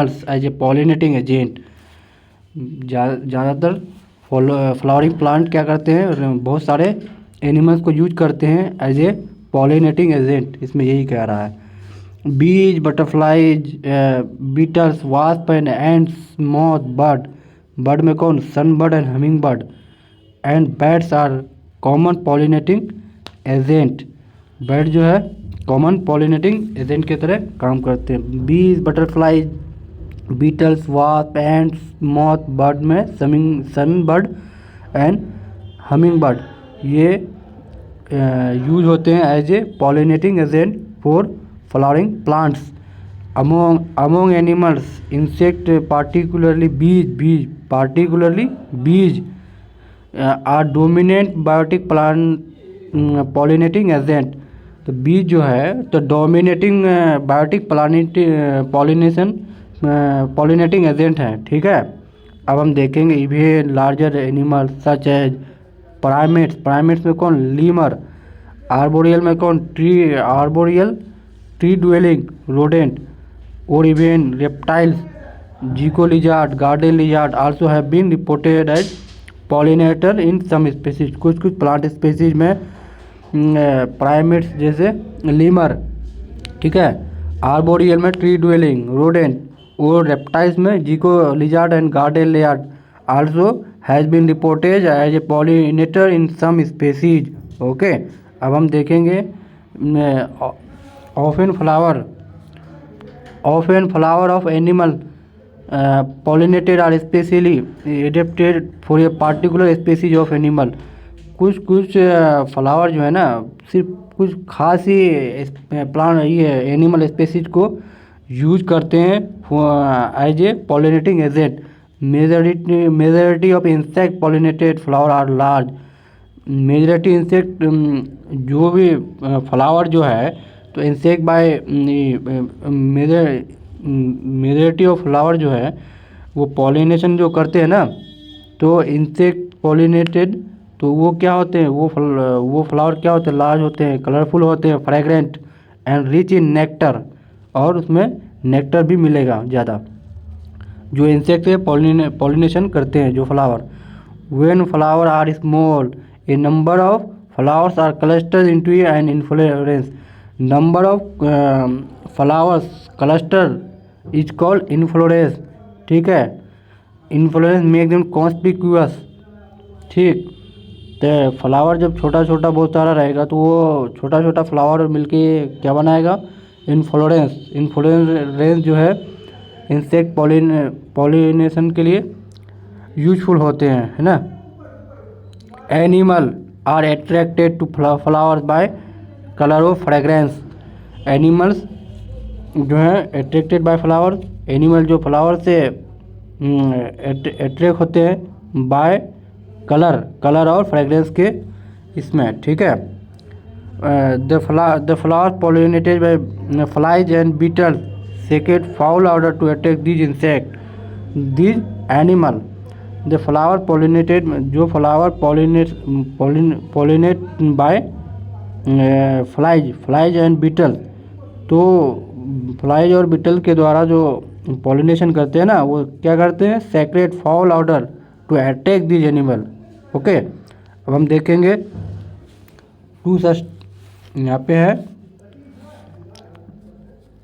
As a pollinating agent. ज़्यादातर flowering plant क्या करते हैं, बहुत सारे एनिमल्स को यूज करते हैं एज ए पॉलिनेटिंग एजेंट, इसमें यही कह रहा है। Bees, butterflies, beetles, wasp and ants, moth, bird. Bird में कौन, sun bird and humming bird and bats are common pollinating agent. Bat जो है कॉमन पॉलिनेटिंग एजेंट की तरह काम करते हैं। Bees, butterflies, beetles, wasp, ants, moth, bird में sun bird and humming bird ये यूज होते हैं as a pollinating agent for flowering plants. Among animals, insect particularly bees are dominant biotic plant pollinating agent. तो bees जो है तो dominating biotic pollinating agent है, ठीक है। अब हम देखेंगे even larger animal such as primates में कौन, लीमर। आर्बोरियल में कौन, ट्री ड्वेलिंग रोडेंट। और even reptiles, gecko lizard, garden lizard also have been reported as pollinator in some species. कुछ प्लांट स्पीसीज में प्राइमेट्स जैसे लीमर, ठीक है। आर्बोरियल में ट्री ड्वेलिंग रोडेंट और रेप्टाइल्स में gecko lizard and garden lizard also has been reported as a pollinator in some species. Okay, अब हम देखेंगे often flower of animal pollinated are specially adapted for a particular species of animal। कुछ flower जो है ना सिर्फ कुछ खास ही प्लांट ये एनिमल स्पेसीज को यूज करते हैं as a pollinating agent. Majority of insect pollinated flower are large. Majority insect जो भी फ्लावर जो है तो insect by majority of flower जो है वो पॉलिनेशन जो करते हैं ना, तो इंसेक्ट पॉलिनेटेड तो वो क्या होते हैं, वो फ्लावर क्या होते हैं, लार्ज होते हैं, कलरफुल होते हैं, fragrant and rich in nectar, और उसमें नेक्टर भी मिलेगा ज़्यादा। जो इंसेक्ट से पॉलिनेशन करते हैं जो flower. When flower are small a number of flowers are clustered into an inflorescence. Number of flowers cluster is called inflorescence, ठीक है। इन्फ्लोरेंस मेक देम कॉन्स्पिक्यूअस, ठीक। तो फ्लावर जब छोटा छोटा बहुत सारा रहेगा तो वो छोटा छोटा फ्लावर मिलके क्या बनाएगा, इन्फ्लोरेंस जो है इंसेक्ट पॉलिनेशन के लिए यूजफुल होते हैं, है ना। Animal are attracted to flowers by colour of fragrance. Animals जो है अट्रैक्टेड बाय फ्लावर, एनिमल जो फ्लावर से अट्रैक्ट होते हैं बाय कलर और फ्रेग्रेंस के इसमें, ठीक है। The flower pollinated by flies and beetles secrete foul odour to attract these insect these animal. The flower pollinated, जो flower pollinate by flies and beetle, तो फ्लाइज और बीटल के द्वारा जो पॉलिनेशन करते हैं ना वो क्या करते हैं, secrete foul odour to attract this animal. Okay, अब हम देखेंगे यहाँ पे है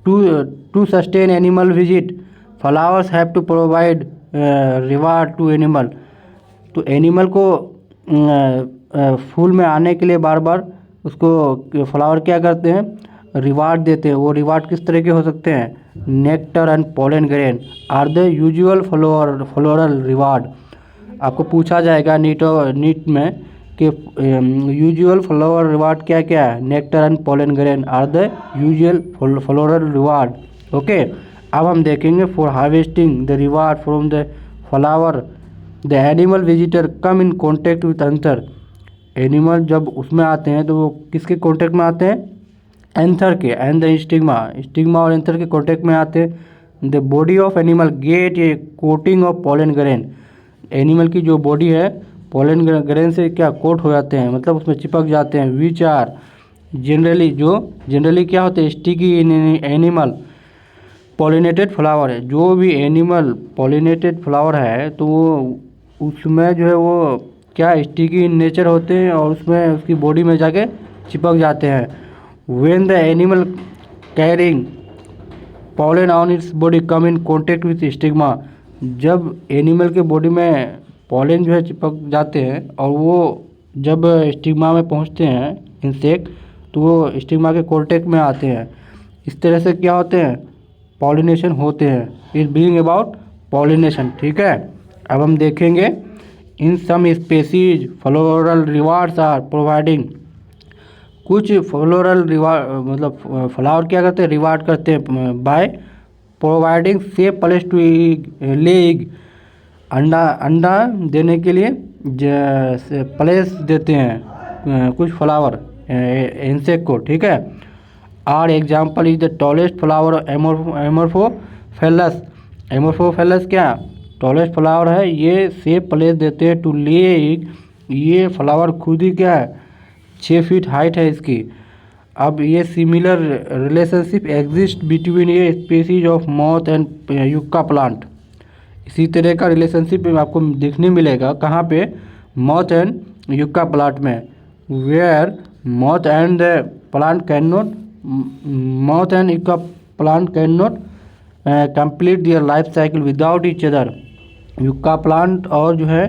to sustain animal visit flowers have to provide reward to animal. तो एनिमल को फूल में आने के लिए बार बार उसको फ्लावर क्या करते हैं, रिवार्ड देते हैं। वो रिवार्ड किस तरह के हो सकते हैं, nectar and pollen grain are the usual floral reward. आपको पूछा जाएगा नीट में कि यूजुअल फ्लोरल रिवार्ड क्या क्या है, nectar and pollen grain are the usual floral reward. Okay, अब हम देखेंगे for harvesting the reward from the flower the animal visitor come in contact with anther. Animal जब उसमें आते हैं तो वो किसके कॉन्टेक्ट में आते हैं, एंथर के एंड द स्टिग्मा और एंथर के कॉन्टेक्ट में आते हैं। The body of animal gate A coating of pollen grain. Animal की जो बॉडी है पोलन ग्रेन से क्या कोट हो जाते हैं, मतलब उसमें चिपक जाते हैं। विच आर जनरली क्या होते हैं, sticky in animal pollinated flower है, जो भी एनिमल पॉलिनेटेड फ्लावर है तो वो उसमें जो है वो क्या स्टिकी इन नेचर होते हैं और उसमें उसकी बॉडी में जाके चिपक जाते हैं। When the animal carrying pollen on its body come in contact with stigma, जब एनिमल के बॉडी में पॉलन जो है चिपक जाते हैं और वो जब स्टिग्मा में पहुंचते हैं इंसेक्ट, तो वो स्टिग्मा के कॉन्टेक्ट में आते हैं। इस तरह से क्या होते हैं, पॉलिनेशन होते हैं। Is bring about pollination. ठीक है, अब हम देखेंगे in some species floral rewards are providing. कुछ फ्लोरल रिवार्ड मतलब फ्लावर क्या करते हैं, रिवार्ड करते हैं by providing safe place to lay egg, अंडा देने के लिए प्लेस देते हैं कुछ फ्लावर इंसेक्ट को। ठीक है, our example is the tallest flower Amorphophallus. Amorphophallus क्या टॉलेस्ट फ्लावर है, ये सेफ प्लेस देते हैं टू ले एग। ये फ्लावर खुद ही क्या है 6 फीट हाइट है इसकी। अब ये सिमिलर रिलेशनशिप एग्जिस्ट बिटवीन ये species of moth and yucca plant. इसी तरह का रिलेशनशिप आपको देखने मिलेगा कहाँ पे, मॉथ एंड युक्का प्लांट में, where moth and plant can not moth and yucca plant can not complete their life cycle without each other. Yucca plant और जो है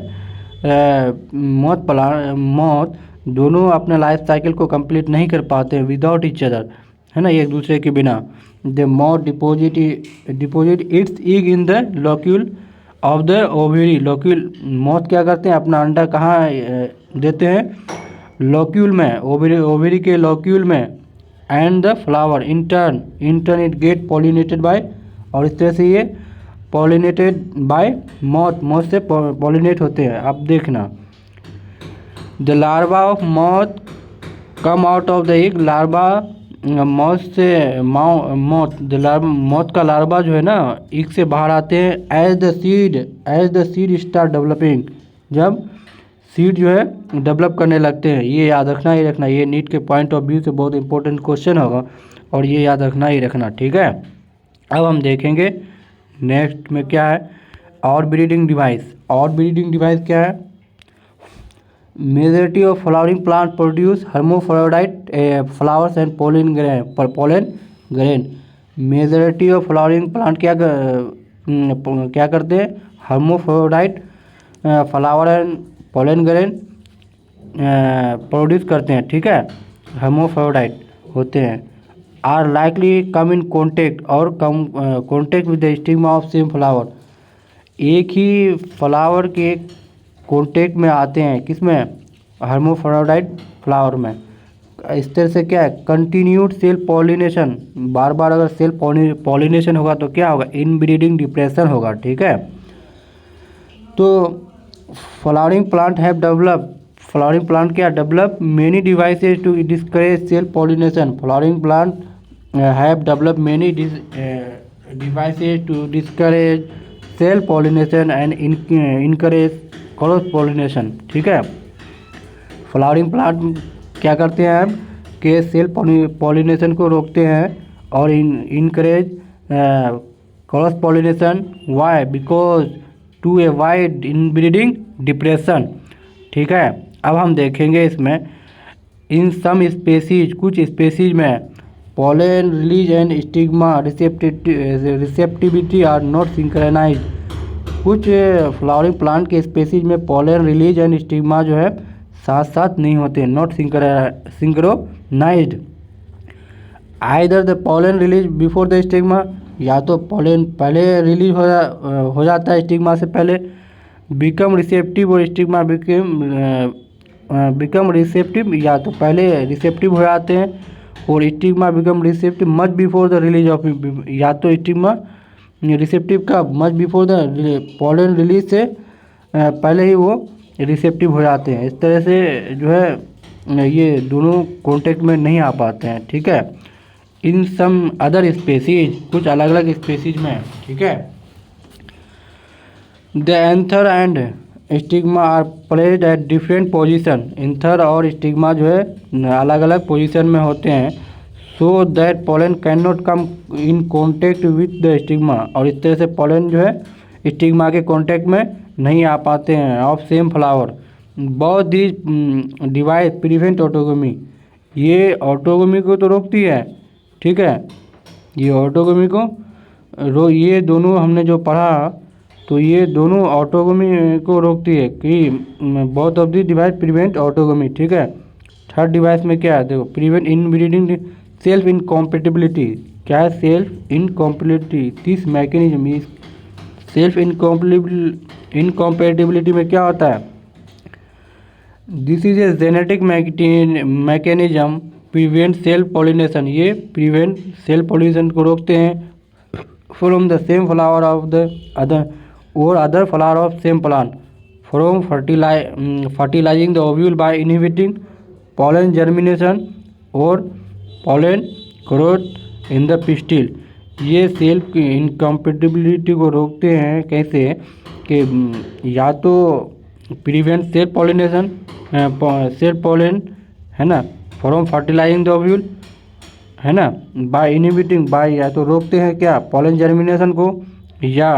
मॉथ दोनों अपने लाइफ साइकिल को कंप्लीट नहीं कर पाते हैं विदाउट ईच अदर, है ना, एक दूसरे के बिना। The moth deposit it's egg in the locule of the ovary. Locule moth क्या करते हैं, अपना अंडा कहाँ देते हैं, लोक्यूल में, ओवरी के लोक्यूल में। And the flower in turn it get pollinated by, और इस तरह से ये पॉलिनेटेड बाय मॉथ से पॉलिनेट होते हैं। अब देखना, the larva of moth come out of the egg. Larva moth से मॉथ का लार्वा जो है ना एग से बाहर आते हैं। As the seed start developing, जब सीड जो है डेवलप करने लगते हैं। ये याद रखना ही रखना, ये नीट के पॉइंट ऑफ व्यू से बहुत इंपॉर्टेंट क्वेश्चन होगा और ये याद रखना ही रखना। ठीक है, अब हम देखेंगे नेक्स्ट में क्या है, और ब्रीडिंग डिवाइस। और ब्रीडिंग डिवाइस क्या है, majority of flowering plant produce hermaphrodite flowers and pollen grain. Majority of flowering plant क्या करते हैं, hermaphrodite flower and pollen grain produce करते हैं। ठीक है, हर्मोफ्रोडाइट होते हैं। Are likely come in contact और come contact with the stigma of same flower. एक ही फ्लावर के कॉन्टेक्ट में आते हैं, किसमें, हर्मोफ्रोडाइट फ्लावर में। इस तरह से क्या है, कंटिन्यूड सेल्फ पॉलिनेशन, बार बार अगर सेल्फ पॉलिनेशन होगा तो क्या होगा, इनब्रीडिंग डिप्रेशन होगा। ठीक है, तो flowering plant have develop, flowering plant क्या develop many devices to discourage self pollination. Flowering plant have develop many devices to discourage self pollination and encourage cross pollination. ठीक है, फ्लावरिंग प्लांट क्या करते हैं हम कि सेल्फ पॉलिनेशन को रोकते हैं और encourage cross pollination. Why, because to avoid inbreeding depression. ठीक है, अब हम देखेंगे इसमें इन सम स्पेसीज, कुछ स्पेसीज में pollen release and stigma receptivity are not synchronise. कुछ फ्लावरिंग प्लांट के स्पेसीज में पॉलन रिलीज एंड स्टिग्मा जो है साथ साथ नहीं होते, not synchronised. Either the pollen release before the stigma, या तो पॉलन पहले रिलीज हो जाता है स्टिग्मा से पहले, बिकम रिसेप्टिव और स्टिग्मा बिकम रिसेप्टिव, या तो पहले रिसेप्टिव हो जाते हैं और stigma become receptive much before the release of, या तो स्टिग्मा रिसेप्टिव का much before the pollen release से पहले ही वो रिसेप्टिव हो जाते हैं। इस तरह से जो है ये दोनों कॉन्टेक्ट में नहीं आ पाते हैं। ठीक है, इन सम अदर स्पेसीज, कुछ अलग अलग स्पेसीज में। ठीक है, the anther and stigma are placed at different position. Anther और स्टिग्मा जो है अलग अलग पोजीशन में होते हैं। So that pollen can not come in contact with the stigma, और इस तरह से पॉलन जो है स्टिग्मा के कॉन्टेक्ट में नहीं आ पाते हैं of same flower. Both this device prevent autogamy, ये ऑटोगमी को तो रोकती है, ठीक है, ये ऑटोगमी को ये दोनों हमने जो पढ़ा तो ये दोनों ऑटोगमी को रोकती है कि both of the device prevent autogamy, ठीक है। थर्ड डिवाइस में क्या है देखो, prevent in breeding self incompatibility, क्या है self incompatibility, this mechanism is self incompatibility में क्या होता है, this is a genetic mechanism prevent self pollination, ये प्रिवेंट सेल्फ पॉलिनेशन को रोकते हैं from the same flower of the other और other flower of same plant from fertilising the ovule by inhibiting pollen germination और pollen growth in the pistil. ये self incompatibility को रोकते हैं कैसे कि या तो prevent self pollination self pollen है ना फ्रॉम फर्टिलाइजिंग द ओव्यूल है ना, बाय इनहिबिटिंग बाय या तो रोकते हैं क्या पॉलन जर्मिनेशन को या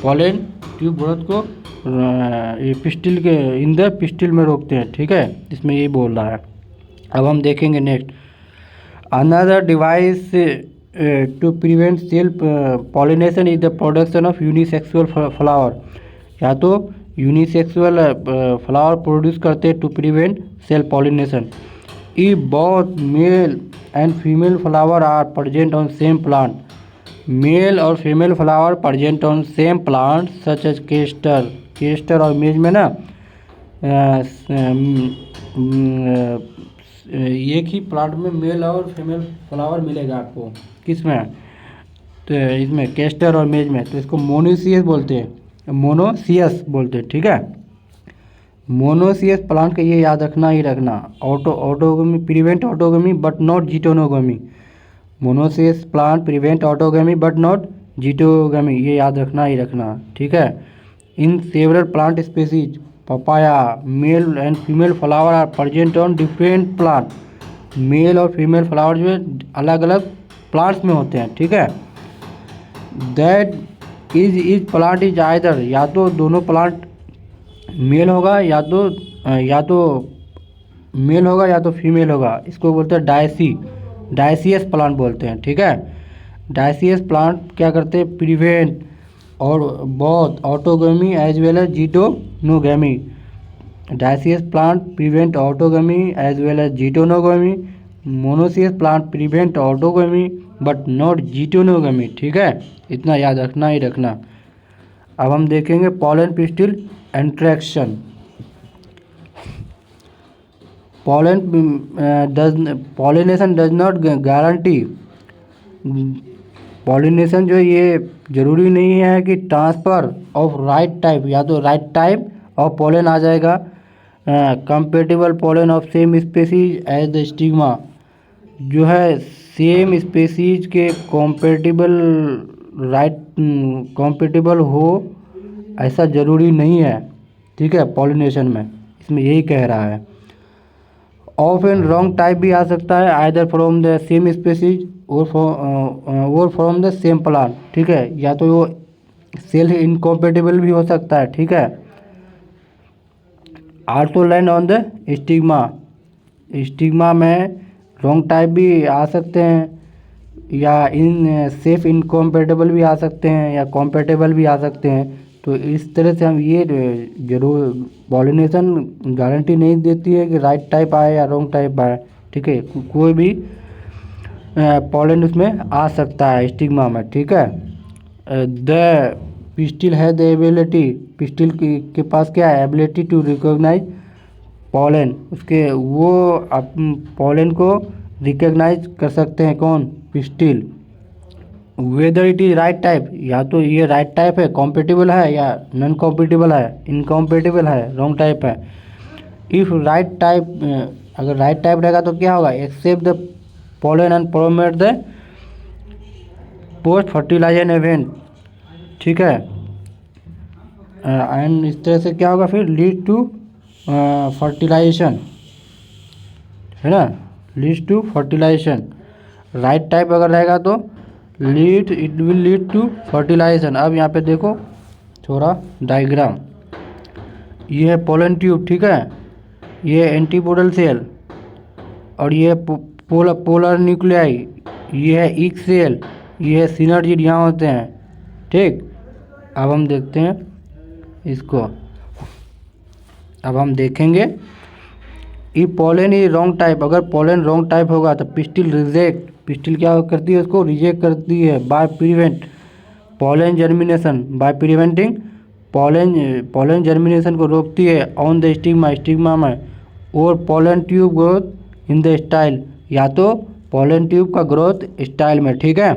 पॉलन ट्यूब ग्रोथ को ये पिस्टिल के इन द पिस्टिल में रोकते हैं, ठीक है, इसमें ये बोल रहा है। अब हम देखेंगे next, another device to prevent self pollination is the production of unisexual flower, या तो यूनिसेक्सुअल फ्लावर प्रोड्यूस करते हैं to prevent self pollination. If both male and female flower are present on same plant, male और female flower present on same plant such as castor और maize में ना एक ही प्लांट में मेल और फीमेल फ्लावर मिलेगा आपको, किस में तो इसमें केस्टर और मेज में, तो इसको मोनोसियस बोलते हैं, मोनोसियस बोलते हैं, ठीक है। मोनोसियस प्लांट का ये याद रखना ही रखना, autogamy prevent autogamy but not geitonogamy, monoecious plant prevent autogamy but not geitonogamy, ये याद रखना ही रखना, ठीक है। In several plant species papaya male and female flower are present on different plant, male और फीमेल फ्लावर जो है अलग अलग प्लांट्स में होते हैं, ठीक है। That is plant is either, या तो दोनों प्लांट मेल होगा या तो मेल होगा या तो फीमेल होगा, इसको बोलते हैं डायसियस प्लांट बोलते हैं, ठीक है। डायसियस प्लांट क्या करते हैं प्रिवेंट और both autogamy as well as geitonogamy, dioecious plant prevent autogamy as well as geitonogamy, monoecious plant prevent autogamy but not geitonogamy, ठीक है, इतना याद रखना ही रखना। अब हम देखेंगे pollen pistil interaction. Pollination does not guarantee, pollination जो ये जरूरी नहीं है कि ट्रांसफ़र ऑफ राइट टाइप, या तो राइट टाइप ऑफ पॉलन आ जाएगा, compatible pollen of same species as the stigma, जो है सेम स्पीसीज के कॉम्पेटिबल हो ऐसा ज़रूरी नहीं है, ठीक है, पॉलिनेशन में, इसमें यही कह रहा है। ऑफ एंड रॉन्ग टाइप भी आ सकता है, either from the same species और फ्रॉम द सेम प्लांट, ठीक है, या तो वो सेल्फ इनकॉम्पेटिबल भी हो सकता है, ठीक है। Also land on the stigma में रॉन्ग टाइप भी आ सकते हैं, या इन सेफ इनकॉम्पेटिबल भी आ सकते हैं, या कॉम्पेटिबल भी आ सकते हैं। तो इस तरह से हम ये जरूर पॉलिनेशन गारंटी नहीं देती है कि राइट टाइप आए या रॉन्ग टाइप आए, ठीक है, कोई भी पॉलन उसमें आ सकता है स्टिग्मा में, ठीक है। द पिस्टिल है द एबिलिटी, पिस्टिल के पास क्या है एबिलिटी टू रिकॉग्नाइज पॉलन, उसके वो पॉलन को रिकॉग्नाइज कर सकते हैं, कौन pistil, whether it is right type, या तो ये राइट टाइप है कॉम्पेटिबल है या नॉन कॉम्पेटिबल है इनकॉम्पेटिबल है रॉन्ग टाइप है। इफ राइट टाइप, अगर राइट टाइप रहेगा तो क्या होगा accept the pollen and promote the post fertilisation event, ठीक है, एंड इस तरह से क्या होगा फिर लीड टू फर्टिलाइजेशन, है ना, lead to fertilisation. Right type अगर रहेगा तो it will lead to fertilisation. अब यहाँ पे देखो थोड़ा डायग्राम, ये है पोलन ट्यूब, ठीक है, ये एंटीपोडल सेल, और ये पोलर न्यूक्लियाई, ये है ईक सेल, ये है सिनर्जिड यहाँ होते हैं, ठीक। अब हम देखते हैं इसको, अब हम देखेंगे ई पोलन इज रॉन्ग टाइप। अगर पोलन रॉन्ग टाइप होगा तो पिस्टिल रिजेक्ट, पिस्टिल क्या करती है, उसको रिजेक्ट करती है by prevent pollen germination, by preventing pollen germination को रोकती है ऑन द स्टिग्मा में, और pollen tube growth in the style, या तो पोलन ट्यूब का ग्रोथ स्टाइल में, ठीक है।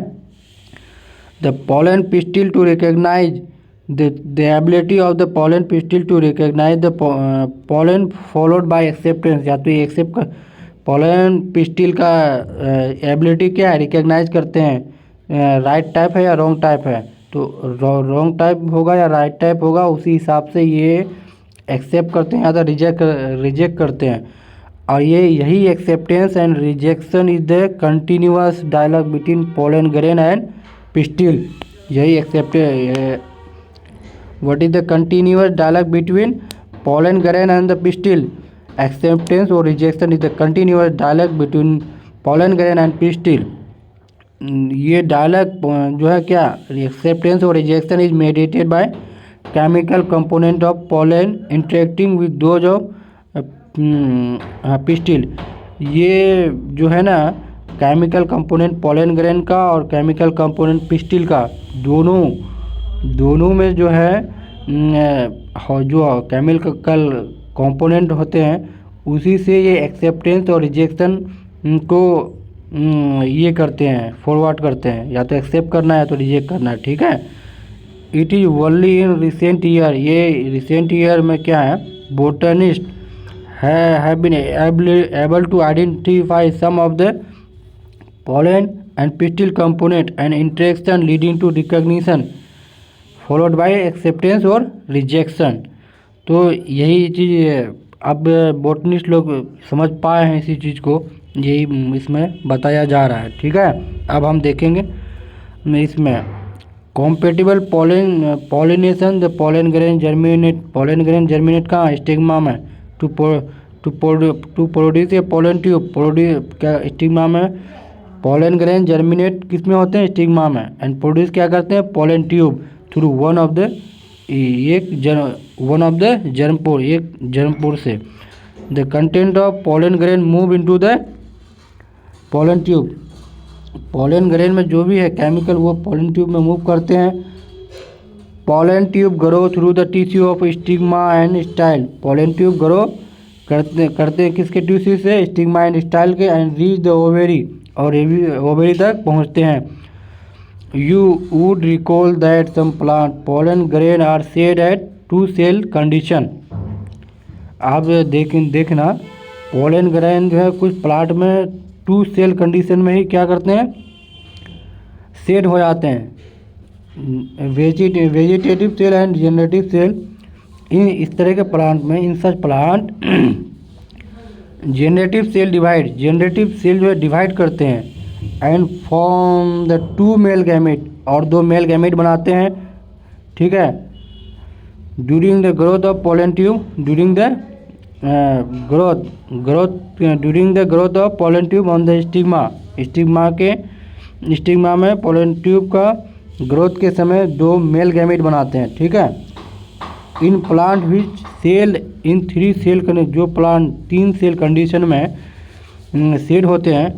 The pollen pistil to recognise the ability of the pollen pistil to recognize the pollen followed by acceptance, या तो ये एक्सेप्ट कर पोलन पिस्टिल का एबिलिटी क्या है, रिकॉग्नाइज करते हैं राइट टाइप है या रॉन्ग टाइप है, तो रॉन्ग टाइप होगा या राइट टाइप होगा उसी हिसाब से ये एक्सेप्ट करते हैं या तो रिजेक्ट करते हैं। और ये यही acceptance and rejection is the continuous dialogue between pollen grain and pistil, यही accept What is the continuous dialogue between pollen grain and the pistil? Acceptance or rejection is the continuous dialogue between pollen grain and pistil. ये dialogue जो है क्या, acceptance और rejection is mediated by chemical component of pollen interacting with those of pistil. ये जो है ना chemical component pollen grain का और केमिकल कंपोनेंट पिस्टिल का, दोनों में जो है जो केमिकल कंपोनेंट होते हैं उसी से ये एक्सेप्टेंस और रिजेक्शन को ये करते हैं, फॉरवर्ड करते हैं, या तो एक्सेप्ट करना है या तो रिजेक्ट करना है, ठीक है। It is only in recent year, ये रिसेंट ईयर में क्या है, botanist have been able to identify some of the pollen and pistil component and interaction leading to recognition followed by acceptance और रिजेक्शन। तो यही चीज़ अब बोटनिस्ट लोग समझ पाए हैं इसी चीज़ को, यही इसमें बताया जा रहा है, ठीक है। अब हम देखेंगे इसमें compatible pollination the pollen grain germinate कहाँ, स्टिग्मा में, to produce a pollen tube, क्या स्टिग्मा में पोलन ग्रेन जर्मिनेट किस में होते हैं, स्टिग्मा में, एंड प्रोड्यूस क्या करते हैं, pollen tube through one of the germ pore, एक जर्मपोर से। The content of pollen grain move into the pollen tube, pollen grain में जो भी है केमिकल वो पोलन ट्यूब में मूव करते हैं। Pollen tube grow through the tissue of stigma and style, pollen tube grow करते हैं किसके टिश्यू से, स्टिग्मा एंड स्टाइल के, एंड रीच द ओवेरी, और ओवेरी तक पहुँचते हैं। You would recall that some plant pollen grain are shed at two cell condition। आप देखना पोलन ग्रेन जो है कुछ प्लांट में 2 सेल कंडीशन में ही क्या करते हैं, सेड हो जाते हैं, vegetative cell and generative cell. इन इस तरह के प्लांट में, in such plant generative cell जो है डिवाइड करते हैं and form the 2 male gamete, और 2 मेल गैमेट बनाते हैं, ठीक है। During the growth of pollen tube, during the growth of pollen tube on the stigma में पोलन ट्यूब का ग्रोथ के समय 2 मेल गैमेट बनाते हैं, ठीक है। In plant which cell in 3 cell, जो प्लांट 3 सेल कंडीशन में सेड होते हैं,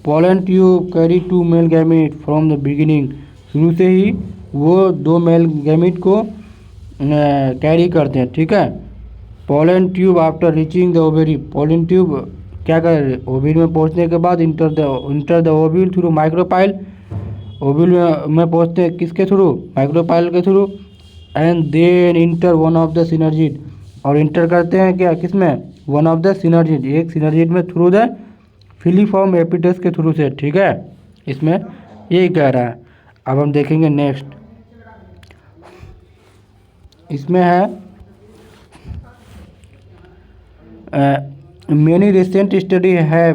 pollen tube carry 2 male gamete from the beginning, शुरू से ही वो 2 मेल गैमेट को कैरी करते हैं, ठीक है। Pollen tube after reaching the ovary, pollen tube क्या कर, ओविल में पहुंचने के बाद enter the ovule through micropyle, ovule में पहुंचते हैं किसके थ्रू, माइक्रोपाइल के through, and then enter one of the synergid, और इंटर करते हैं क्या, किसमें, वन ऑफ द सिनर्जिड, एक सिनर्जिड में थ्रू द फिलीफॉर्म एपिटस के थ्रू से, ठीक है। इसमें यही कह रहा है। अब हम देखेंगे नेक्स्ट, इसमें है many recent study have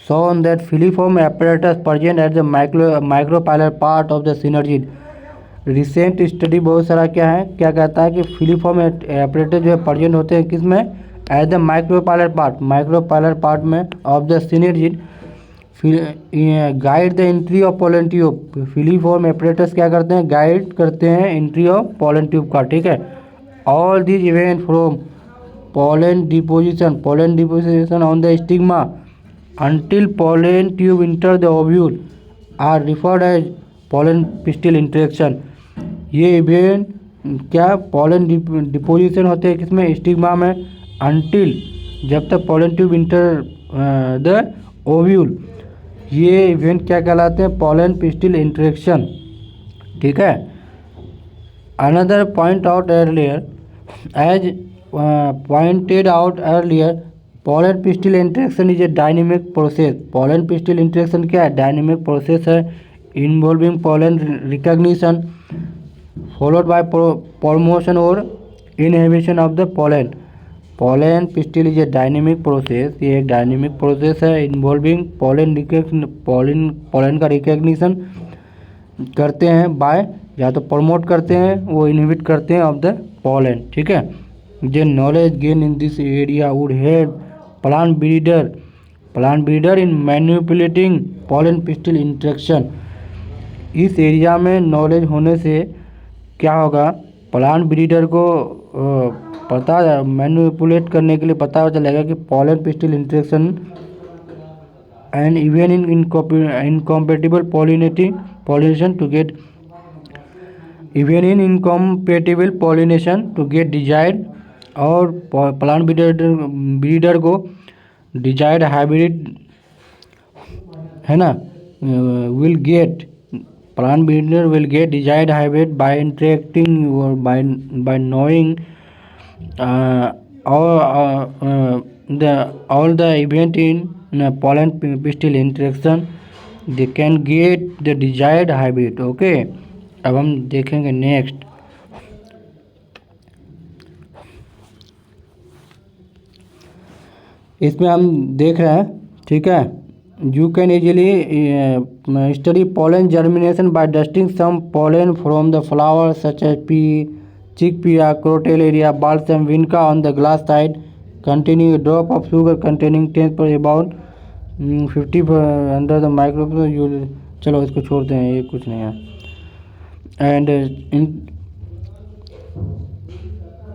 shown that filiform apparatus present at the micropylar part of the synergid. Recent study बहुत सारा क्या है, क्या कहता है कि फिलीफॉर्म एपरेटस जो है प्रेजेंट होते हैं किसमें, एज द माइक्रोपाइलर पार्ट में of the synergid guide the entry of pollen tube. Filiform apparatus क्या करते हैं, गाइड करते हैं एंट्री ऑफ पोलन ट्यूब का. ठीक है. All this event from pollen deposition on the stigma until pollen tube enter the ovule are referred as pollen pistil interaction. ये event क्या, पोलन डिपोजिशन होते हैं किसमें, स्टिग्मा में, until जब तक pollen tube enter the ovule. ये event क्या कहलाते हैं, पोलन पिस्टिल इंटरेक्शन. ठीक है. Another point out earlier as pointed out earlier pollen pistil interaction is a dynamic process. Pollen pistil interaction क्या है, डायनेमिक प्रोसेस है involving pollen recognition followed by promotion और inhibition of the pollen. Pollen pistil is a dynamic process, ये एक dynamic process है involving pollen का recognition करते हैं बाय, या तो प्रमोट करते हैं वो इनहिबिट करते हैं ऑफ द पोलन. ठीक है. The knowledge gain in this area would help plant breeder in manipulating pollen pistil interaction. इस एरिया में नॉलेज होने से क्या होगा, प्लांट ब्रीडर को पता मैनिपुलेट करने के लिए पता चलेगा कि pollen pistil interaction and even in incompatible pollination to get desired, और प्लांट ब्रीडर को डिजायर्ड हाइब्रिड है ना plant breeder will get desired hybrid by interacting or by knowing all the event in pollen pistil interaction. They can get the desired hybrid. Okay. अब हम देखेंगे next. इसमें हम देख रहे हैं. ठीक है. You can easily study pollen germination by dusting some pollen from the flowers such as pea, chickpea, crotalaria, balsam, vinca on the glass side containing a drop of sugar containing 10% about 50 under the microscope. चलो इसको छोड़ते हैं, ये कुछ नहीं है. And in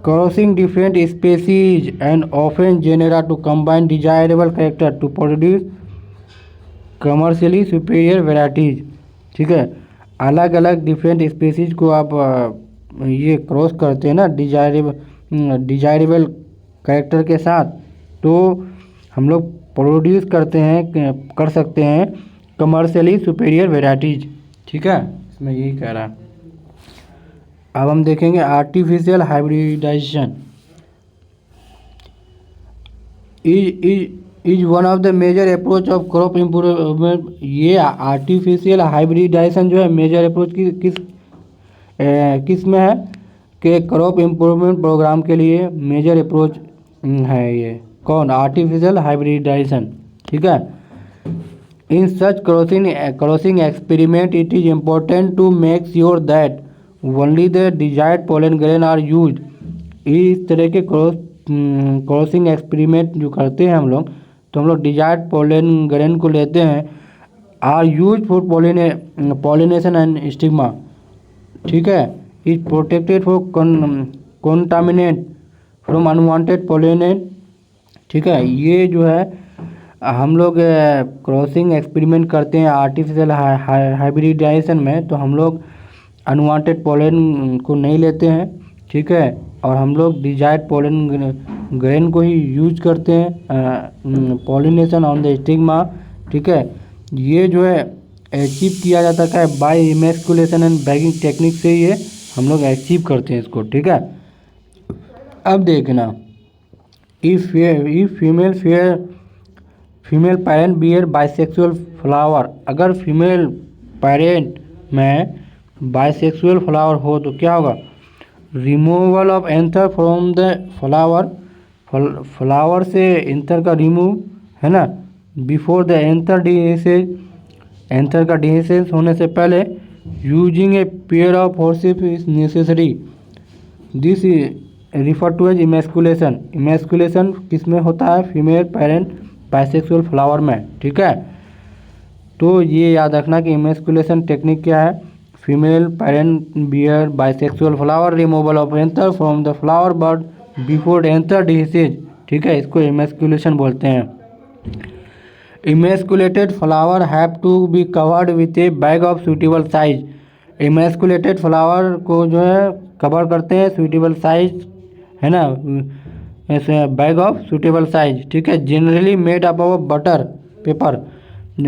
crossing different species and often genera to combine desirable character to produce commercially superior varieties. ठीक है. अलग अलग डिफरेंट स्पीसीज को आप ये क्रॉस करते हैं ना डिजायरेबल कैरेक्टर के साथ, तो हम लोग प्रोड्यूस कर सकते हैं कमर्शियली सुपीरियर वेराइटीज़. ठीक है. इसमें यही कह रहा है. अब हम देखेंगे artificial hybridization is one of the major approach of crop improvement. ये आर्टिफिशियल हाइब्रिडाइजेशन जो है मेजर अप्रोच किस में है कि क्रॉप इम्प्रूवमेंट प्रोग्राम के लिए मेजर अप्रोच है. ये कौन, आर्टिफिशियल हाइब्रिडाइजेशन. ठीक है. In such crossing experiment it is important to make sure that only the desired pollen grain are used. इस तरह के क्रॉसिंग एक्सपेरिमेंट जो करते हैं हम लोग, तो हम लोग डिजायर्ड पोलन ग्रेन को लेते हैं, are use for pollination and stigma. ठीक है. Is protected for contaminate from unwanted pollinate. ठीक है. ये जो है हम लोग क्रॉसिंग एक्सपेरिमेंट करते हैं आर्टिफिशियल हाइब्रिडाइजेशन में, तो हम लोग अनवांटेड पोलन को नहीं लेते हैं. ठीक है. और हम लोग डिजायर्ड पोलन ग्रेन को ही यूज करते हैं पॉलिनेशन ऑन द स्टिग्मा. ठीक है. ये जो है अचीव किया जाता है by emasculation and bagging technique से, ये हम लोग अचीव करते हैं इसको. ठीक है. अब देखना, if female parent bear bisexual flower, अगर फीमेल पेरेंट में बाइसेक्सुअल फ्लावर हो तो क्या होगा, removal of anther from the flower से एंथर का रिमूव है ना, before the anther dehisces, anther का डिहेसेज होने से पहले using a pair of forceps is necessary, this refer to as emasculation. Emasculation किस में होता है? फीमेल पेरेंट बाइसेक्सुअल फ्लावर में, ठीक है। तो ये याद रखना कि इमेस्कुलेशन टेक्निक क्या है? Female parent bear bisexual flower, removal of anther from the flower bud before anther dehisces, ठीक है, इसको इमेस्कुलेशन बोलते हैं। Emasculated flower have to be covered with a bag of suitable size. Emasculated flower को जो है कवर करते हैं सुटेबल साइज, है ना, ऐसे बैग ऑफ सुटेबल साइज, ठीक है। Generally made up of butter paper,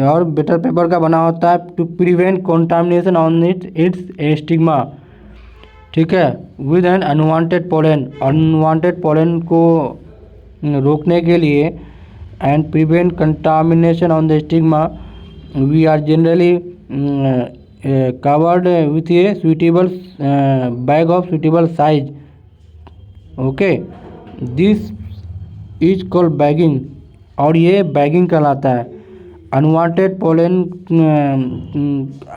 और बटर पेपर का बना होता है to prevent contamination on its stigma, ठीक है, with an unwanted pollen. Unwanted pollen को रोकने के लिए and prevent contamination on the stigma we are generally covered with a suitable bag of suitable size, okay, this is called bagging, और ये bagging कहलाता है। Unwanted pollen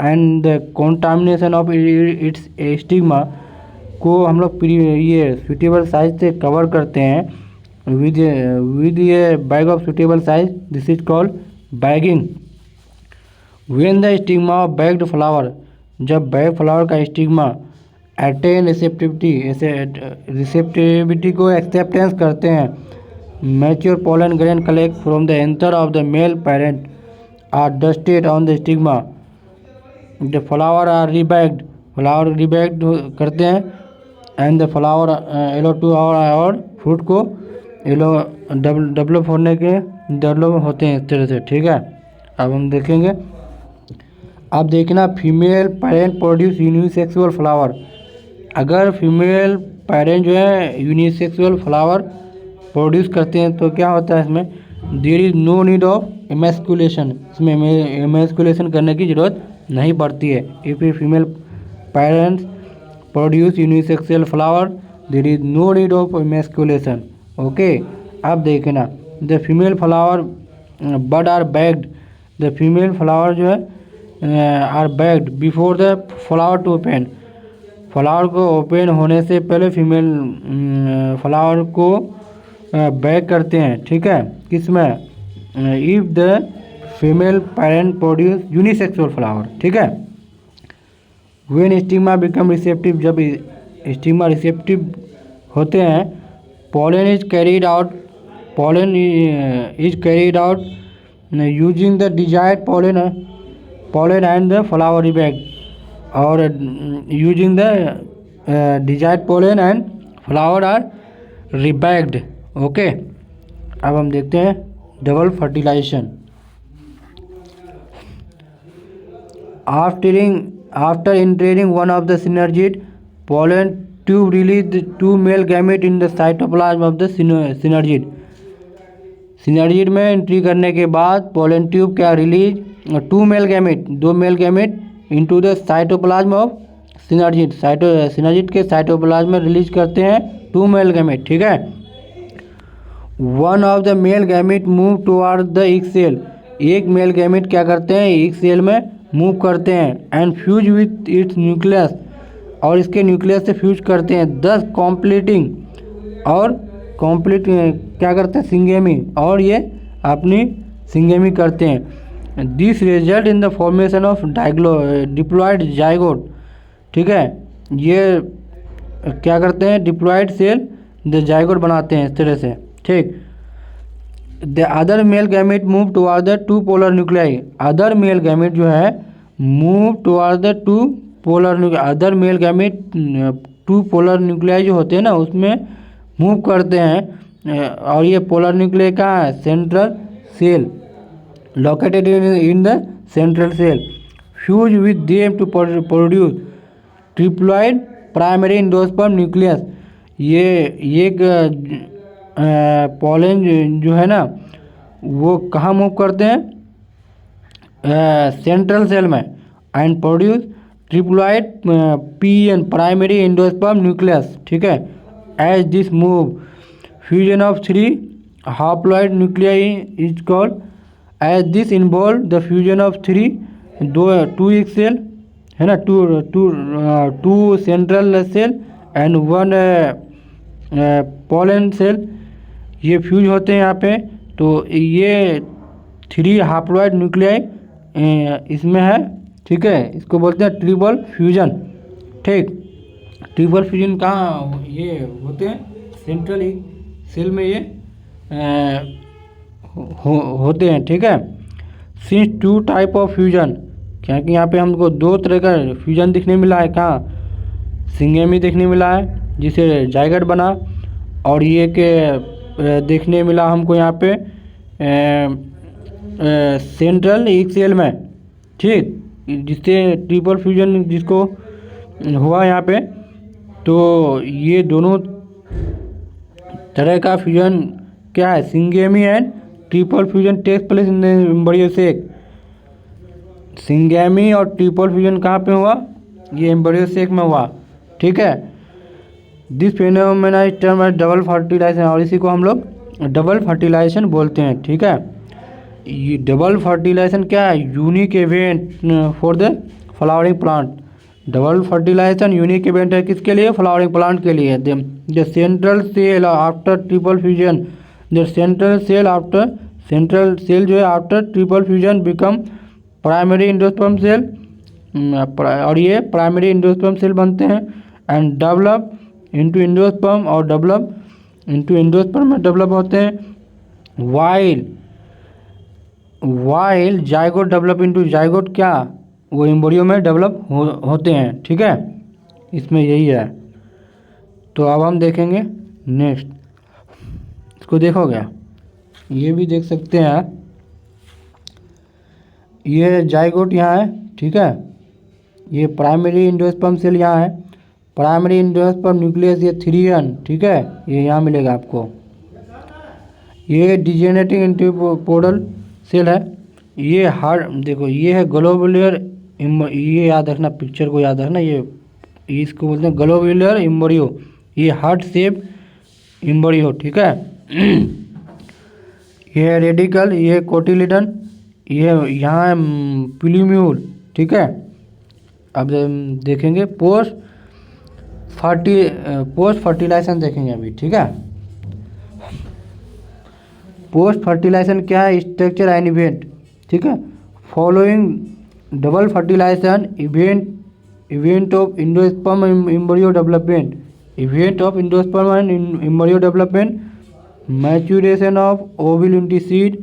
and the contamination of its stigma को हम लोग ये suitable size से cover करते हैं विद ये bag of suitable size, this is called bagging. When the stigma of bagged flower, जब बैग फ्लावर का स्टिग्मा अटेन रिसेप्टिविटी को एक्सेप्टेंस करते हैं, mature pollen grain collect from the anther of the male parent are dusted on the stigma, the flower are rebagged, flower rebagged करते हैं, and the flower yellow to और fruit को yellow develop होने के develop होते हैं इस तरह से, ठीक है। अब हम देखेंगे, अब देखना female parent produce unisexual flower. अगर फीमेल पेरेंट जो है यूनिसेक्सुअल फ्लावर प्रोड्यूस करते हैं तो क्या होता है इसमें? There is no need of emasculation, इसमें इमेस्कुलेशन करने की ज़रूरत नहीं पड़ती है। If a female parents produce unisexual flower there is no need of emasculation, okay. अब देखना, the female flower bud are bagged, the female flower जो है are bagged before the flower to open, flower को open होने से पहले female flower को bag करते हैं, ठीक है, किसमें? If the female parent produce unisexual flower, ठीक है। व्हेन स्टिग्मा बिकम रिसेप्टिव, जब स्टिग्मा रिसेप्टिव होते हैं, pollen is carried out, pollen is carried out using the desired pollen and the flower bag, or using the desired pollen and flower are rebagged, okay। अब हम देखते हैं double fertilization. After entering one of the synergid, pollen tube release the two male gamete in the cytoplasm of the synergid। Synergid में entry करने के बाद pollen tube क्या release, two male gamete, दो male gamete into the cytoplasm of synergid, synergid के cytoplasm में release करते हैं टू मेल गैमेट, ठीक है। One of the male gamete move toward the egg cell, एक मेल गैमेट क्या करते हैं? ईग सेल में मूव करते हैं and fuse with its nucleus, और इसके न्यूक्लियस से फ्यूज करते हैं, दस कॉम्प्लीटिंग, और कॉम्प्लीट क्या करते हैं? सिंगेमी, और ये अपनी सिंगेमी करते हैं। This result in the formation of diploid zygote, ठीक है, ये क्या करते हैं? डिप्लॉयड सेल द जाइगोट बनाते हैं इस तरह से, ठीक। The other male gamete move toward the two polar nuclei, other male gamete जो है move toward the two polar nuclei, other male gamete two polar nuclei जो होते हैं ना उसमें मूव करते हैं, और ये पोलर न्यूक्लियाई कहाँ है? Central cell, located in the central cell, fuse with them to produce triploid primary endosperm nucleus. ये एक पोलन जो है ना वो कहाँ मूव करते हैं? सेंट्रल सेल में, and produce triploid PN primary endosperm nucleus, ठीक है। As this move fusion of three haploid nuclei is called as this involve the fusion of three two egg cell है ना, two central cell and one pollen cell, ये फ्यूज होते हैं यहाँ पे। तो ये 3 हाप्लॉइड न्यूक्लियाई इसमें है, ठीक है। इसको बोलते हैं ट्रिपल फ्यूजन, ठीक। ट्रिपल फ्यूजन कहाँ ये होते हैं, सेंट्रल सेल में ये होते हैं, ठीक है। सिंस 2 टाइप ऑफ फ्यूजन, क्योंकि यहाँ पे हमको 2 तरह का फ्यूजन दिखने मिला है, कहाँ सिंगेमी देखने मिला है जिसे जाइगोट बना, और ये के देखने मिला हमको यहाँ पे सेंट्रल एग सेल में, ठीक, जिससे ट्रिपल फ्यूजन जिसको हुआ यहाँ पे। तो ये दोनों तरह का फ्यूजन क्या है, syngamy and triple fusion takes place in the embryo sac. Syngamy और ट्रिपल फ्यूजन कहाँ पे हुआ, ये एम्ब्रियो सेक में हुआ, ठीक है। This phenomena is term as double fertilization, और इसी को हम लोग डबल फर्टिलाइजेशन बोलते हैं, ठीक है। ये डबल फर्टिलाइजेशन क्या है, unique event for the flowering plant. Double fertilization unique event है किसके लिए, फ्लावरिंग प्लांट के लिए। The central cell after triple fusion, the central cell जो है after triple fusion become primary endosperm cell, और ये प्राइमरी एंडोस्पर्म सेल बनते हैं एंड डेवलप इनटू एंडोस्पर्म, और डेवलप इनटू एंडोस्पर्म में डेवलप होते हैं। While zygote develop into zygote, क्या वो एम्ब्रियो में डेवलप होते हैं, ठीक है। इसमें यही है। तो अब हम देखेंगे नेक्स्ट, इसको देखोगे, ये भी देख सकते हैं, ये जाइगोट यहाँ है, ठीक है। ये प्राइमरी एंडोस्पर्म सेल यहाँ है, प्राइमरी एंडोस्पर्म न्यूक्लियस ये 3N, ठीक है, ये यहाँ मिलेगा आपको। ये डिजेनेटिंग एंटीपोडल सेल है, ये हार्ट, देखो ये है ग्लोबुलर, ये याद रखना, पिक्चर को याद रखना, ये इसको बोलते हैं ग्लोबुलर एम्ब्रियो, ये हार्ट शेप एम्ब्रियो, ठीक है। ये है रेडिकल, ये कोटिलिडन, ये यहाँ है प्लूम्यूल, ठीक है। अब देखेंगे पोस्ट फर्टिलाइजेशन देखेंगे अभी, ठीक है। पोस्ट फर्टिलाइजेशन क्या है, स्ट्रक्चर एंड इवेंट, ठीक है। Following double fertilization event of endosperm embryo development, event of endosperm and embryo development, maturation of ovule into seed,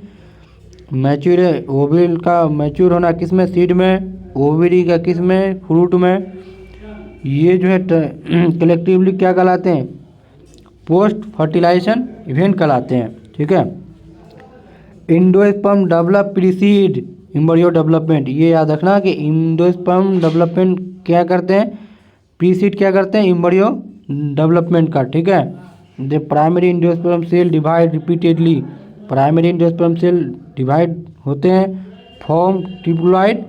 ovule का मैच्योर होना किस में, सीड में, ओवरी का किस में, फ्रूट में। ये जो है कलेक्टिवली क्या कहलाते हैं, पोस्ट फर्टिलाइजेशन इवेंट कहलाते हैं, ठीक है। Endosperm develop preceded embryo development, ये याद रखना कि एंडोस्पर्म डेवलपमेंट क्या करते हैं, प्रीसीड क्या करते हैं, एम्ब्रियो डेवलपमेंट का, ठीक है। The primary endosperm cell divide repeatedly, primary endosperm cell divide होते हैं, फॉर्म ट्रिप्लॉइड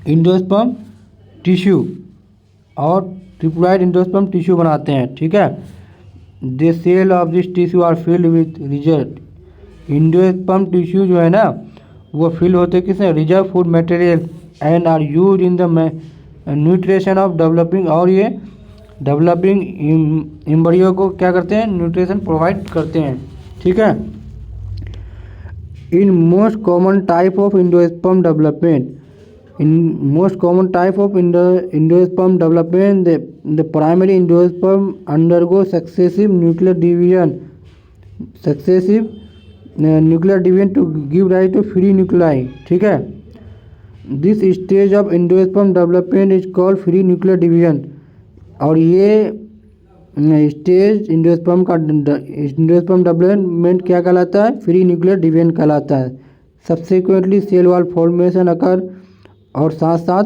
एंडोस्पर्म टिश्यू, और ट्रिप्लॉइड एंडोस्पर्म टिश्यू बनाते हैं, ठीक है। The cell of this tissue are filled with reserve, endosperm tissue जो है ना वो फिल होते हैं किससे, reserve food material and are use in the nutrition of developing, और ये डेवलपिंग एम्ब्रियो को क्या करते हैं, न्यूट्रिशन प्रोवाइड करते हैं, ठीक है। In most common type of endosperm development, in most common type of endosperm development, the primary endosperm undergo successive nuclear division to give rise to free nuclei, ठीक है। this stage of endosperm development is called free nuclear division, और ये stage endosperm development क्या कहलाता है, free nuclear division कहलाता है। Subsequently cell wall formation अकर, और साथ साथ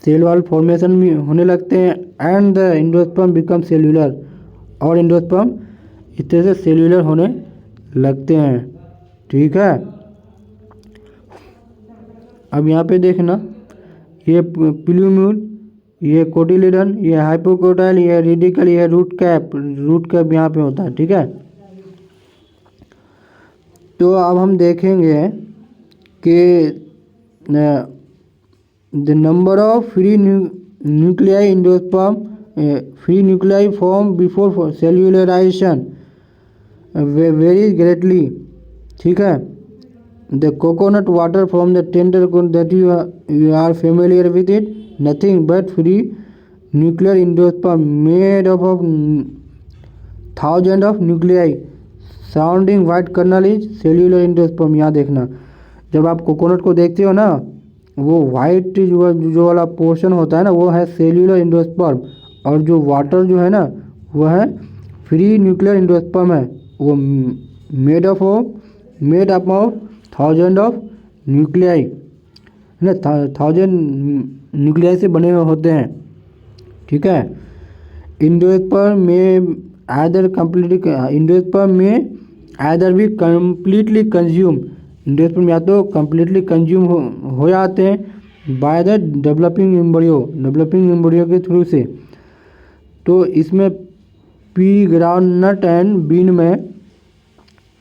सेल वॉल फॉर्मेशन भी होने लगते हैं, and the endosperm become cellular, और एंडोस्पर्म इस तरह से सेल्यूलर होने लगते हैं, ठीक है। अब यहाँ पे देखना, ये प्लूम्यूल, ये कोटिलिडन, ये हाइपोकोटाइल, ये रेडिकल, ये रूट कैप यहाँ पे होता है, ठीक है। तो अब हम देखेंगे कि the number of free nuclei endosperm free nuclei form before cellularisation very greatly. ठीक है, the coconut water from the tender that you are familiar with it, nothing but free nuclear endosperm made of thousand of nuclei sounding white kernel is cellular endosperm. यहाँ देखना, जब आप coconut को देखते हो ना, वो वाइट जो वाला पोर्शन होता है ना, वो है सेल्यूलर एंडोस्पर्म, और जो वाटर जो है ना, वो है फ्री न्यूक्लियर एंडोस्पर्म है। वो made up of thousand of nuclei है ना, थाउजेंड न्यूक्लियाई से बने हुए होते हैं। ठीक है, एंडोस्पर्म में आइदर भी कम्प्लीटली कंज्यूम, एंडोस्पर्म या तो कम्प्लीटली कंज्यूम हो जाते हैं बाय द डेवलपिंग एम्ब्रियो के थ्रू से। तो इसमें पी ग्राउंडनट एंड बीन में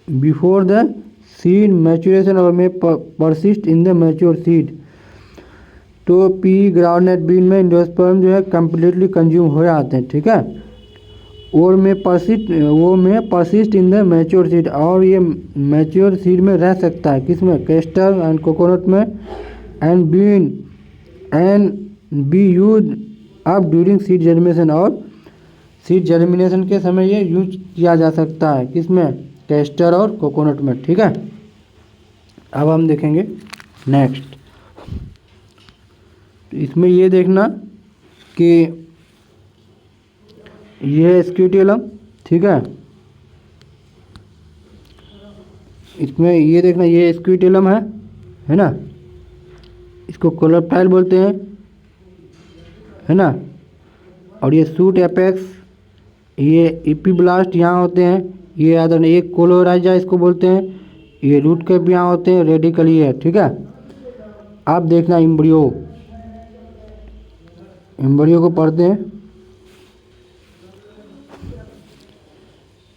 बिफोर द सीड मैच्योरेशन और में persist in the mature seed. तो पी ग्राउंडनट बीन में एंडोस्पर्म जो है कम्प्लीटली कंज्यूम हो जाते हैं। ठीक है, और में persist in the mature seed, और ये मैच्योर सीड में रह सकता है, किसमें, कैस्टर एंड कोकोनट में, and been and be use up during seed germination, और सीड जर्मिनेशन के समय ये यूज किया जा सकता है, किसमें, कैस्टर और कोकोनट में। ठीक है, अब हम देखेंगे नेक्स्ट। तो इसमें ये देखना कि ये है स्क्यूटेलम। ठीक है, इसमें ये देखना, ये स्क्यूटेलम है ना, इसको कोलेप्टाइल बोलते हैं, है ना, और ये सूट एपेक्स, ये एपिब्लास्ट यहाँ होते हैं, ये याद रखना, ये कोलोराइजा इसको बोलते हैं, ये रूट कैप यहाँ होते हैं, रेडिकल ये है। ठीक है, आप देखना एम्ब्रियो को पढ़ते हैं।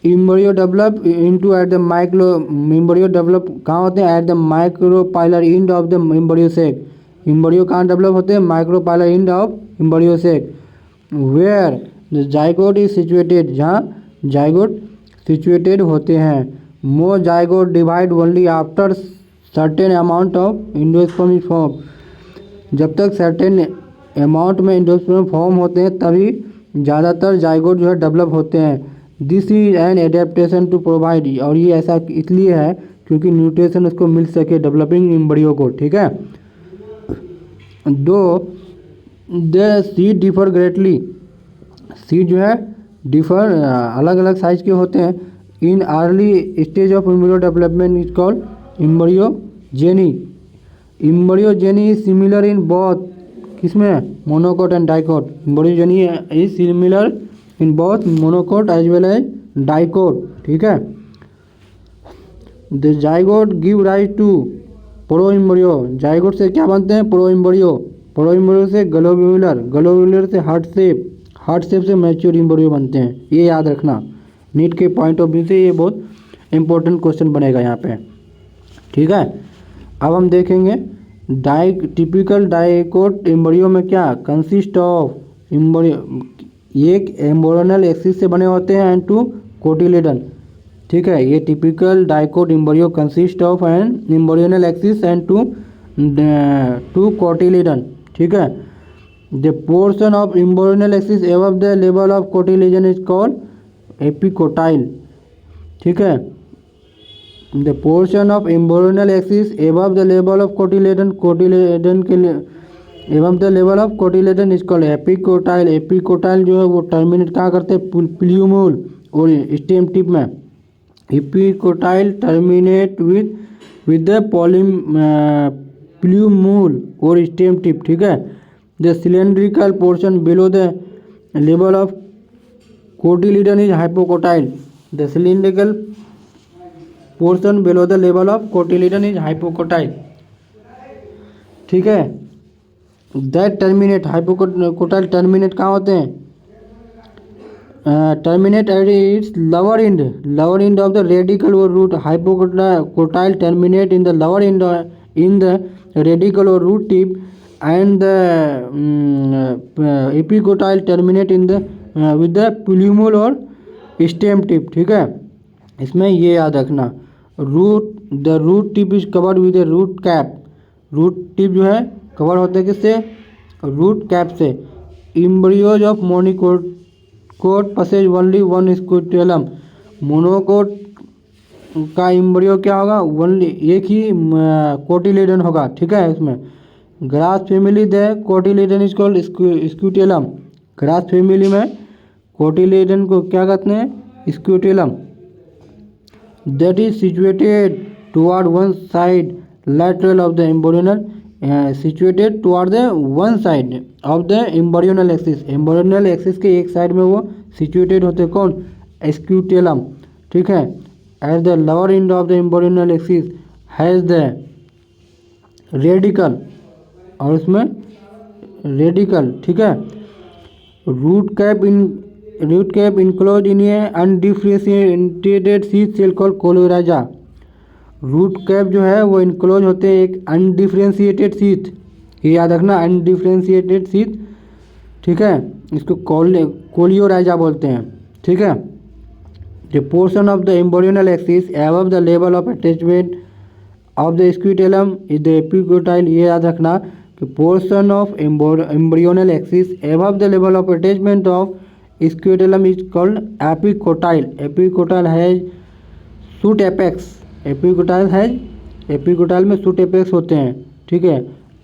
Embryo develop into at the embryo develop कहाँ होते हैं, at the micropylar end of the embryo sac. Embryo कहाँ डेवलप होते हैं, micropylar end of embryo sac, where the zygote is situated, जहाँ जाइगोट सिचुएटेड होते हैं। More zygote divide only after certain amount of endosperm is form. जब तक certain amount में endosperm form होते हैं तभी ज़्यादातर जाइगोट जो है डेवलप होते हैं। This is an adaptation to provide, और ये ऐसा इसलिए है क्योंकि न्यूट्रिशन उसको मिल सके डेवलपिंग एम्ब्रियो को। ठीक है, दो the seed differ greatly, seed जो है डिफर अलग अलग साइज के होते हैं। In early stage of embryo development is called embryogeny. Embryogeny is similar in both, किसमें, monocot and dicot. Embryogeny is similar in both monocot as well as dicot. ठीक है, the zygote give rise to pro embryo, zygote से क्या बनते हैं, pro embryo से globular से heart shape से मैच्योर एम्ब्रियो बनते हैं। ये याद रखना, नीट के पॉइंट ऑफ व्यू से ये बहुत इंपॉर्टेंट क्वेश्चन बनेगा यहाँ पे। ठीक है, अब हम देखेंगे टिपिकल डाइकोट एम्ब्रियो में क्या कंसिस्ट ऑफ एम्ब्रियो, एक एम्ब्रियोनल एक्सिस से बने होते हैं एंड टू कोटिलेडन। ठीक है, ये typical dicot embryo consist of an embryonal axis and two cotyledon. ठीक है, the portion of embryonal axis above the level of cotyledon is called epicotyl. ठीक है, the portion of embryonal axis above the level of cotyledon के above the level of cotyledon is called epicotyl. Epicotyl जो है वो terminate कहाँ करते हैं, plumule और स्टेम टिप में। Epicotyl terminate with the plumule और स्टेम टिप। ठीक है, the cylindrical portion below the level of cotyledon is hypocotyl. The cylindrical portion below the level of cotyledon is hypocotyl. ठीक है, दैट टर्मिनेट हाइपोकोटाइल टर्मिनेट कहाँ होते हैं, terminate at its lower end of the radical or root. Hypocotyl terminate in the lower end in the radical or root tip, and the epicotyl terminate in the with the plumule or stem tip. ठीक है, इसमें ये याद रखना। The root tip is covered with a root cap. Root tip जो है cover होते हैं किससे? रूट कैप से। Embryos of monocot possess only one scutellum. Monocot का एम्ब्रियो क्या होगा? ओनली एक ही कोटिलेडन होगा। ठीक है, इसमें grass family the cotyledon is called scutellum. Grass family में कोटिलेडन को क्या कहते हैं? Scutellum. That is situated toward one side lateral of the embryonal, situated toward the one side of the embryonal axis। embryonal axis के एक side में वो situated होते कौन? स्क्यूटेलम। ठीक है, at the lower end of the embryonal axis has the radical, और उसमें रेडिकल। ठीक है, root cap enclose in a undifferentiated sheath cell called coleorhiza. Root cap जो है वो इनक्लोज होते हैं एक अनडिफरेंशिएटेड शीथ। ये याद रखना, अनडिफरेंशिएटेड शीथ। ठीक है, इसको कोलियोराइजा बोलते हैं। ठीक है, the portion of the embryonal axis above the level of attachment of the scutellum is the epicotyl. ये याद रखना कि portion of embryonal axis above the level of attachment of scutellum is called epicotyl. Epicotyl has shoot apex. Epicotyl में shoot apex होते हैं। ठीक है,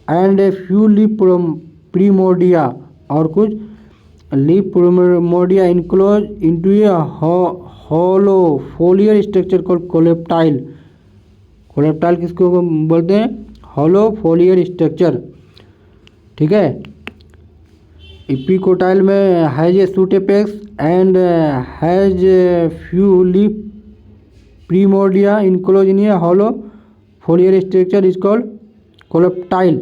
and a few leaf primordia, और कुछ leaf primordia enclose into a hollow foliar structure called coleoptile. Coleoptile किसको बोलते हैं? Hollow foliar structure. ठीक है, एपिकोटाइल में has a shoot apex and has few leaf primordia enclose in a hollow foliar structure is called coleoptile.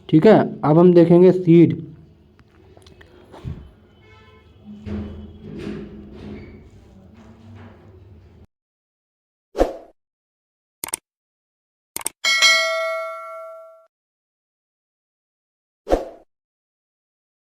ठीक है, अब हम देखेंगे सीड।